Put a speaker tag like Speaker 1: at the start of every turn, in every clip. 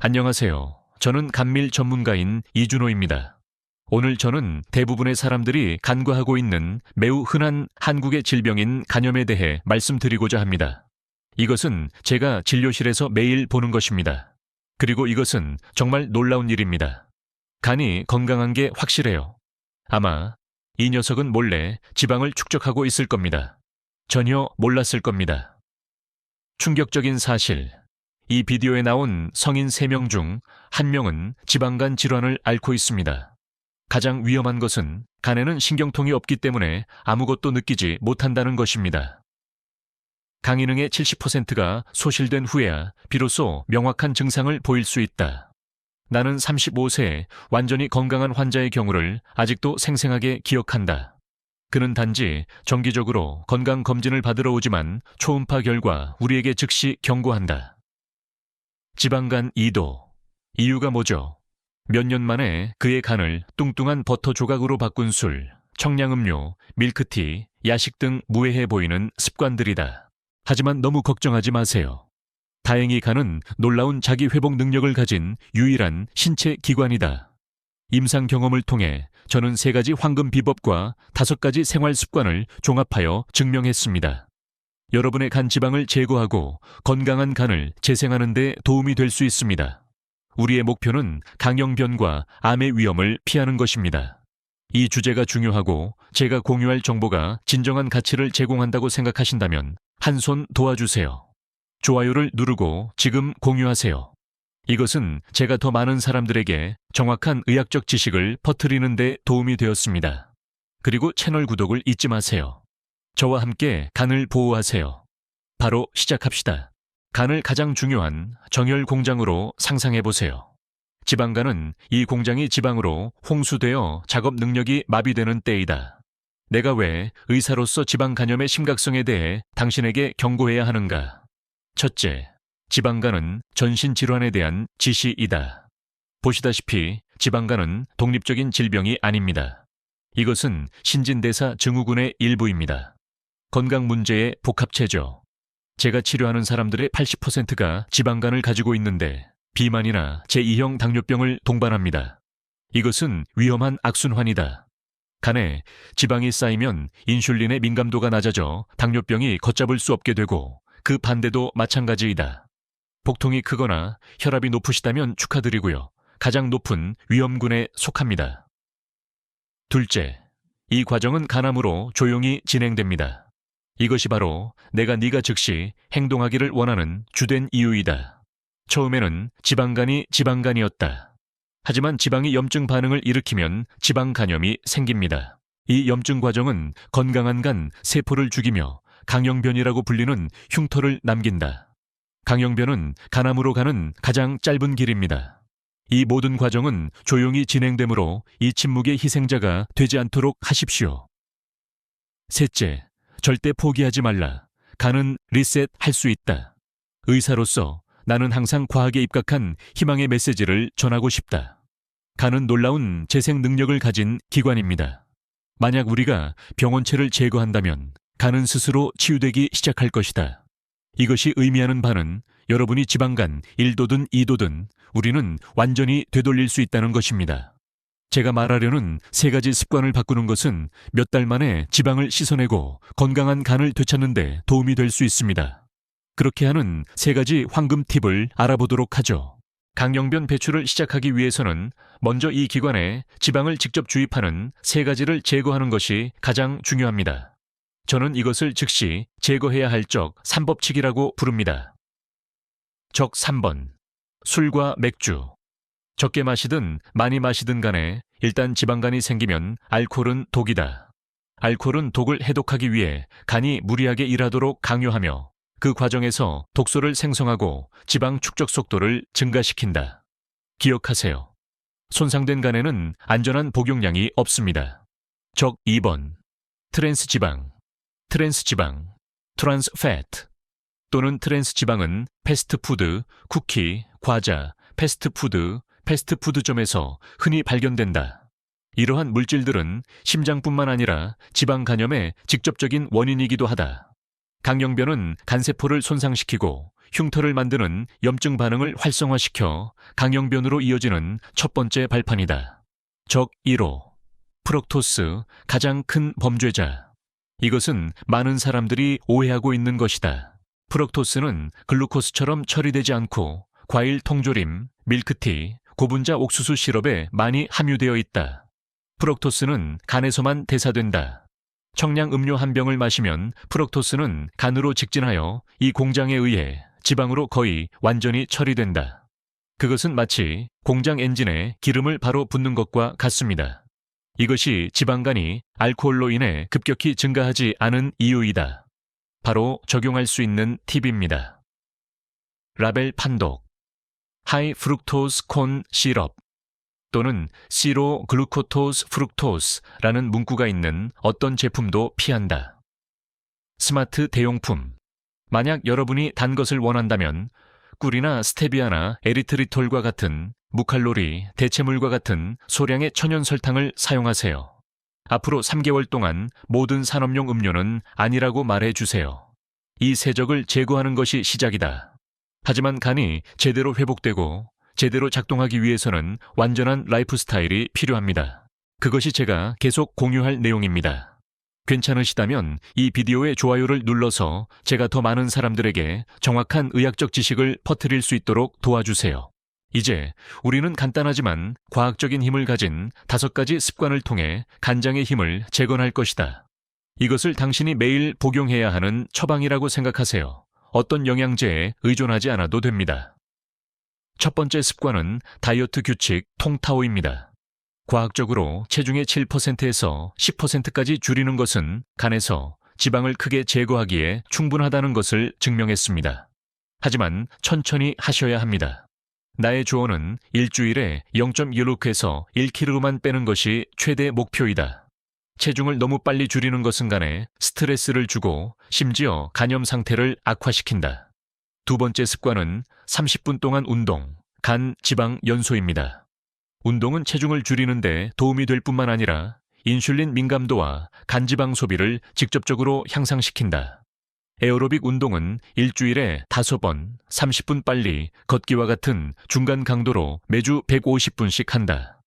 Speaker 1: 안녕하세요. 저는 감밀 전문가인 이준호입니다. 오늘 저는 대부분의 사람들이 간과하고 있는 매우 흔한 한국의 질병인 간염에 대해 말씀드리고자 합니다. 이것은 제가 진료실에서 매일 보는 것입니다. 그리고 이것은 정말 놀라운 일입니다. 간이 건강한 게 확실해요. 아마 이 녀석은 몰래 지방을 축적하고 있을 겁니다. 전혀 몰랐을 겁니다. 충격적인 사실. 이 비디오에 나온 성인 3명 중 1명은 지방간 질환을 앓고 있습니다. 가장 위험한 것은 간에는 신경통이 없기 때문에 아무것도 느끼지 못한다는 것입니다. 강인응의 70%가 소실된 후에야 비로소 명확한 증상을 보일 수 있다. 나는 35세 완전히 건강한 환자의 경우를 아직도 생생하게 기억한다. 그는 단지 정기적으로 건강검진을 받으러 오지만 초음파 결과 우리에게 즉시 경고한다. 지방간 2도. 이유가 뭐죠? 몇 년 만에 그의 간을 뚱뚱한 버터 조각으로 바꾼 술, 청량음료, 밀크티, 야식 등 무해해 보이는 습관들이다. 하지만 너무 걱정하지 마세요. 다행히 간은 놀라운 자기 회복 능력을 가진 유일한 신체 기관이다. 임상 경험을 통해 저는 3가지 황금 비법과 5가지 생활 습관을 종합하여 증명했습니다. 여러분의 간 지방을 제거하고 건강한 간을 재생하는 데 도움이 될 수 있습니다. 우리의 목표는 강형변과 암의 위험을 피하는 것입니다. 이 주제가 중요하고 제가 공유할 정보가 진정한 가치를 제공한다고 생각하신다면 한 손 도와주세요. 좋아요를 누르고 지금 공유하세요. 이것은 제가 더 많은 사람들에게 정확한 의학적 지식을 퍼뜨리는 데 도움이 되었습니다. 그리고 채널 구독을 잊지 마세요. 저와 함께 간을 보호하세요. 바로 시작합시다. 간을 가장 중요한 정열 공장으로 상상해보세요. 지방간은 이 공장이 지방으로 홍수되어 작업 능력이 마비되는 때이다. 내가 왜 의사로서 지방 간염의 심각성에 대해 당신에게 경고해야 하는가? 첫째, 지방간은 전신질환에 대한 지시이다. 보시다시피 지방간은 독립적인 질병이 아닙니다. 이것은 신진대사 증후군의 일부입니다. 건강 문제의 복합체죠. 제가 치료하는 사람들의 80%가 지방간을 가지고 있는데 비만이나 제2형 당뇨병을 동반합니다. 이것은 위험한 악순환이다. 간에 지방이 쌓이면 인슐린의 민감도가 낮아져 당뇨병이 걷잡을 수 없게 되고 그 반대도 마찬가지이다. 복통이 크거나 혈압이 높으시다면 축하드리고요. 가장 높은 위험군에 속합니다. 둘째, 이 과정은 간암으로 조용히 진행됩니다. 이것이 바로 내가 네가 즉시 행동하기를 원하는 주된 이유이다. 처음에는 지방간이 지방간이었다. 하지만 지방이 염증 반응을 일으키면 지방간염이 생깁니다. 이 염증 과정은 건강한 간 세포를 죽이며 강형변이라고 불리는 흉터를 남긴다. 강형변은 간암으로 가는 가장 짧은 길입니다. 이 모든 과정은 조용히 진행되므로 이 침묵의 희생자가 되지 않도록 하십시오. 셋째, 절대 포기하지 말라. 간은 리셋할 수 있다. 의사로서 나는 항상 과학에 입각한 희망의 메시지를 전하고 싶다. 간은 놀라운 재생 능력을 가진 기관입니다. 만약 우리가 병원체를 제거한다면 간은 스스로 치유되기 시작할 것이다. 이것이 의미하는 바는 여러분이 지방간 1도든 2도든 우리는 완전히 되돌릴 수 있다는 것입니다. 제가 말하려는 3가지 습관을 바꾸는 것은 몇 달 만에 지방을 씻어내고 건강한 간을 되찾는 데 도움이 될 수 있습니다. 그렇게 하는 3가지 황금 팁을 알아보도록 하죠. 강형변 배출을 시작하기 위해서는 먼저 이 기관에 지방을 직접 주입하는 3가지를 제거하는 것이 가장 중요합니다. 저는 이것을 즉시 제거해야 할 적 3법칙이라고 부릅니다. 적 3번. 술과 맥주. 적게 마시든 많이 마시든 간에 일단 지방간이 생기면 알코올은 독이다. 알코올은 독을 해독하기 위해 간이 무리하게 일하도록 강요하며 그 과정에서 독소를 생성하고 지방 축적 속도를 증가시킨다. 기억하세요. 손상된 간에는 안전한 복용량이 없습니다. 적 2번. 트랜스 지방. 트랜스 지방. 트랜스 패트. 또는 트랜스 지방은 패스트푸드, 쿠키, 과자, 패스트푸드점에서 흔히 발견된다. 이러한 물질들은 심장뿐만 아니라 지방 간염의 직접적인 원인이기도 하다. 강형변은 간세포를 손상시키고 흉터를 만드는 염증 반응을 활성화시켜 강형변으로 이어지는 첫 번째 발판이다. 적 1호. 프럭토스, 가장 큰 범죄자. 이것은 많은 사람들이 오해하고 있는 것이다. 프럭토스는 글루코스처럼 처리되지 않고 과일 통조림, 밀크티, 고분자 옥수수 시럽에 많이 함유되어 있다. 프럭토스는 간에서만 대사된다. 청량 음료 한 병을 마시면 프럭토스는 간으로 직진하여 이 공장에 의해 지방으로 거의 완전히 처리된다. 그것은 마치 공장 엔진에 기름을 바로 붓는 것과 같습니다. 이것이 지방간이 알코올로 인해 급격히 증가하지 않은 이유이다. 바로 적용할 수 있는 팁입니다. 라벨 판독. 하이 프룩토스 콘 시럽 또는 시로 글루코토스 프룩토스라는 문구가 있는 어떤 제품도 피한다. 스마트 대용품. 만약 여러분이 단 것을 원한다면 꿀이나 스테비아나 에리트리톨과 같은 무칼로리, 대체물과 같은 소량의 천연 설탕을 사용하세요. 앞으로 3개월 동안 모든 산업용 음료는 아니라고 말해 주세요. 이 세적을 제거하는 것이 시작이다. 하지만 간이 제대로 회복되고 제대로 작동하기 위해서는 완전한 라이프 스타일이 필요합니다. 그것이 제가 계속 공유할 내용입니다. 괜찮으시다면 이 비디오의 좋아요를 눌러서 제가 더 많은 사람들에게 정확한 의학적 지식을 퍼뜨릴 수 있도록 도와주세요. 이제 우리는 간단하지만 과학적인 힘을 가진 5가지 습관을 통해 간장의 힘을 재건할 것이다. 이것을 당신이 매일 복용해야 하는 처방이라고 생각하세요. 어떤 영양제에 의존하지 않아도 됩니다. 첫 번째 습관은 다이어트 규칙 통타오입니다. 과학적으로 체중의 7%에서 10%까지 줄이는 것은 간에서 지방을 크게 제거하기에 충분하다는 것을 증명했습니다. 하지만 천천히 하셔야 합니다. 나의 조언은 일주일에 0.16에서 1kg만 빼는 것이 최대 목표이다. 체중을 너무 빨리 줄이는 것은 간에 스트레스를 주고 심지어 간염 상태를 악화시킨다. 두 번째 습관은 30분 동안 운동, 간 지방 연소입니다. 운동은 체중을 줄이는데 도움이 될 뿐만 아니라 인슐린 민감도와 간지방 소비를 직접적으로 향상시킨다. 에어로빅 운동은 일주일에 5번, 30분 빨리 걷기와 같은 중간 강도로 매주 150분씩 한다.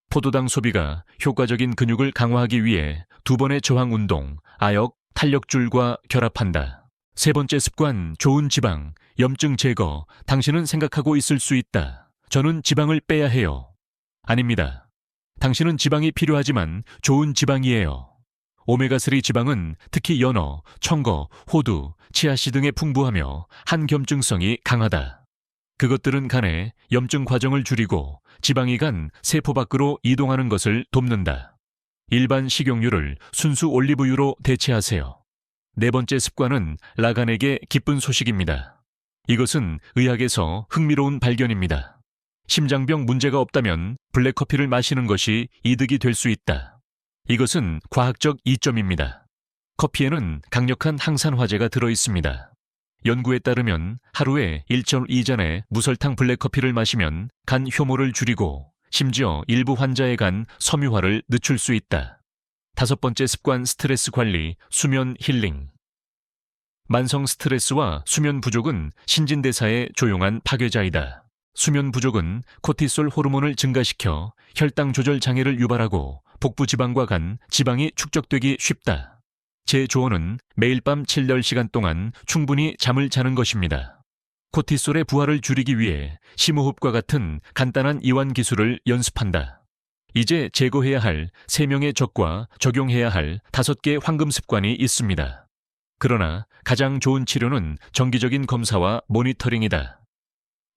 Speaker 1: 포도당 소비가 효과적인 근육을 강화하기 위해 2번의 저항 운동, 아역, 탄력줄과 결합한다. 세 번째 습관, 좋은 지방, 염증 제거. 당신은 생각하고 있을 수 있다. 저는 지방을 빼야 해요. 아닙니다. 당신은 지방이 필요하지만 좋은 지방이에요. 오메가3 지방은 특히 연어, 청거, 호두, 치아씨 등에 풍부하며 한겸증성이 강하다. 그것들은 간에 염증 과정을 줄이고 지방이 간 세포 밖으로 이동하는 것을 돕는다. 일반 식용유를 순수 올리브유로 대체하세요. 네 번째 습관은 라간에게 기쁜 소식입니다. 이것은 의학에서 흥미로운 발견입니다. 심장병 문제가 없다면 블랙커피를 마시는 것이 이득이 될 수 있다. 이것은 과학적 이점입니다. 커피에는 강력한 항산화제가 들어있습니다. 연구에 따르면 하루에 1.2잔의 무설탕 블랙커피를 마시면 간 효모를 줄이고 심지어 일부 환자의 간 섬유화를 늦출 수 있다. 다섯 번째 습관, 스트레스 관리, 수면 힐링. 만성 스트레스와 수면 부족은 신진대사의 조용한 파괴자이다. 수면 부족은 코티솔 호르몬을 증가시켜 혈당 조절 장애를 유발하고 복부 지방과 간 지방이 축적되기 쉽다. 제 조언은 매일 밤 7-10시간 동안 충분히 잠을 자는 것입니다. 코티솔의 부하를 줄이기 위해 심호흡과 같은 간단한 이완 기술을 연습한다. 이제 제거해야 할 3명의 적과 적용해야 할 5개의 황금 습관이 있습니다. 그러나 가장 좋은 치료는 정기적인 검사와 모니터링이다.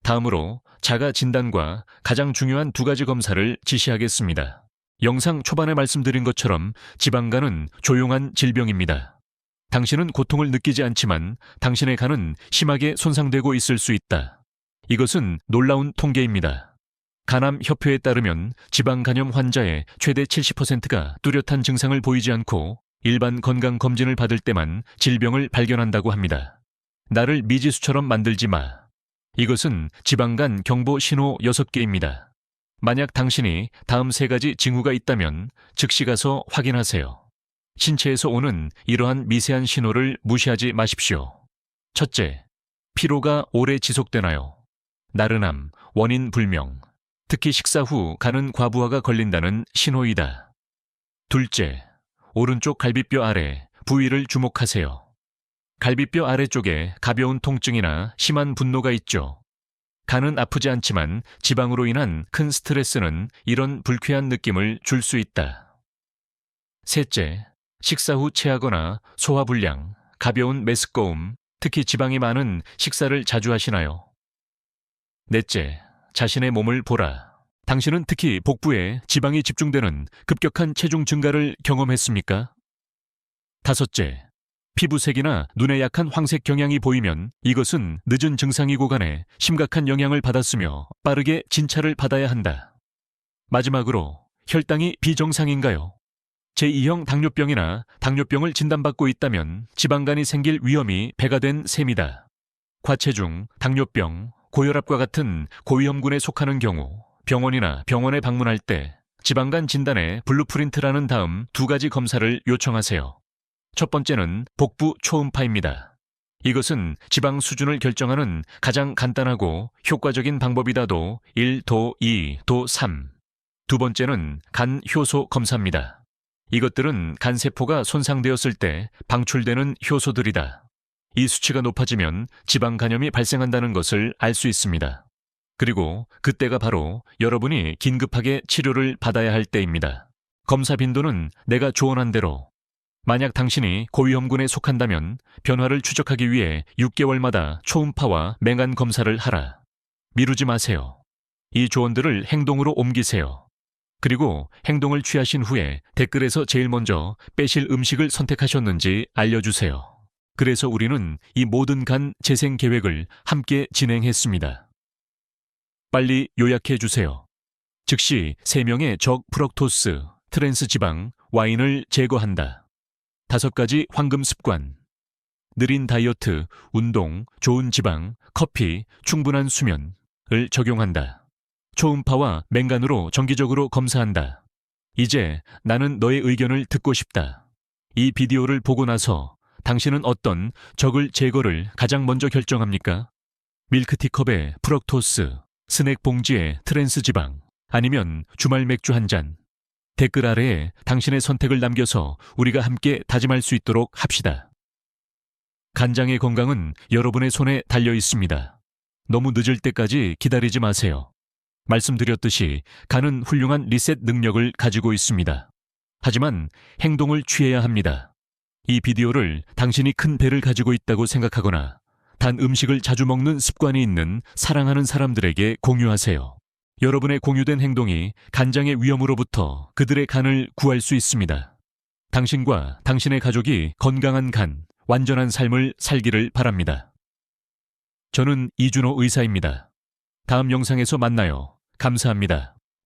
Speaker 1: 다음으로 자가 진단과 가장 중요한 2가지 검사를 지시하겠습니다. 영상 초반에 말씀드린 것처럼 지방간은 조용한 질병입니다. 당신은 고통을 느끼지 않지만 당신의 간은 심하게 손상되고 있을 수 있다. 이것은 놀라운 통계입니다. 간암협회에 따르면 지방간염 환자의 최대 70%가 뚜렷한 증상을 보이지 않고 일반 건강검진을 받을 때만 질병을 발견한다고 합니다. 나를 미지수처럼 만들지 마. 이것은 지방간 경보 신호 6개입니다. 만약 당신이 다음 3가지 징후가 있다면 즉시 가서 확인하세요. 신체에서 오는 이러한 미세한 신호를 무시하지 마십시오. 첫째, 피로가 오래 지속되나요? 나른함, 원인 불명. 특히 식사 후 간은 과부하가 걸린다는 신호이다. 둘째, 오른쪽 갈비뼈 아래 부위를 주목하세요. 갈비뼈 아래쪽에 가벼운 통증이나 심한 분노가 있죠. 간은 아프지 않지만 지방으로 인한 큰 스트레스는 이런 불쾌한 느낌을 줄 수 있다. 셋째, 식사 후 체하거나 소화불량, 가벼운 메스꺼움, 특히 지방이 많은 식사를 자주 하시나요? 넷째, 자신의 몸을 보라. 당신은 특히 복부에 지방이 집중되는 급격한 체중 증가를 경험했습니까? 다섯째, 피부색이나 눈에 약한 황색 경향이 보이면 이것은 늦은 증상이고 간에 심각한 영향을 받았으며 빠르게 진찰을 받아야 한다. 마지막으로, 혈당이 비정상인가요? 제2형 당뇨병이나 당뇨병을 진단받고 있다면 지방간이 생길 위험이 배가 된 셈이다. 과체중, 당뇨병, 고혈압과 같은 고위험군에 속하는 경우 병원이나 병원에 방문할 때 지방간 진단의 블루프린트라는 다음 2가지 검사를 요청하세요. 첫 번째는 복부 초음파입니다. 이것은 지방 수준을 결정하는 가장 간단하고 효과적인 방법이다도 1도 2, 도 3. 두 번째는 간 효소 검사입니다. 이것들은 간세포가 손상되었을 때 방출되는 효소들이다. 이 수치가 높아지면 지방 간염이 발생한다는 것을 알 수 있습니다. 그리고 그때가 바로 여러분이 긴급하게 치료를 받아야 할 때입니다. 검사 빈도는 내가 조언한 대로. 만약 당신이 고위험군에 속한다면 변화를 추적하기 위해 6개월마다 초음파와 맹간 검사를 하라. 미루지 마세요. 이 조언들을 행동으로 옮기세요. 그리고 행동을 취하신 후에 댓글에서 제일 먼저 빼실 음식을 선택하셨는지 알려주세요. 그래서 우리는 이 모든 간 재생 계획을 함께 진행했습니다. 빨리 요약해 주세요. 즉시 3명의 적 프럭토스, 트랜스 지방, 와인을 제거한다. 5가지 황금 습관. 느린 다이어트, 운동, 좋은 지방, 커피, 충분한 수면을 적용한다. 초음파와 맹간으로 정기적으로 검사한다. 이제 나는 너의 의견을 듣고 싶다. 이 비디오를 보고 나서 당신은 어떤 적을 제거를 가장 먼저 결정합니까? 밀크티컵에 프럭토스, 스낵 봉지에 트랜스 지방, 아니면 주말 맥주 한 잔. 댓글 아래에 당신의 선택을 남겨서 우리가 함께 다짐할 수 있도록 합시다. 간장의 건강은 여러분의 손에 달려 있습니다. 너무 늦을 때까지 기다리지 마세요. 말씀드렸듯이 간은 훌륭한 리셋 능력을 가지고 있습니다. 하지만 행동을 취해야 합니다. 이 비디오를 당신이 큰 배를 가지고 있다고 생각하거나 단 음식을 자주 먹는 습관이 있는 사랑하는 사람들에게 공유하세요. 여러분의 공유된 행동이 간장의 위험으로부터 그들의 간을 구할 수 있습니다. 당신과 당신의 가족이 건강한 간, 완전한 삶을 살기를 바랍니다. 저는 이준호 의사입니다. 다음 영상에서 만나요. 감사합니다.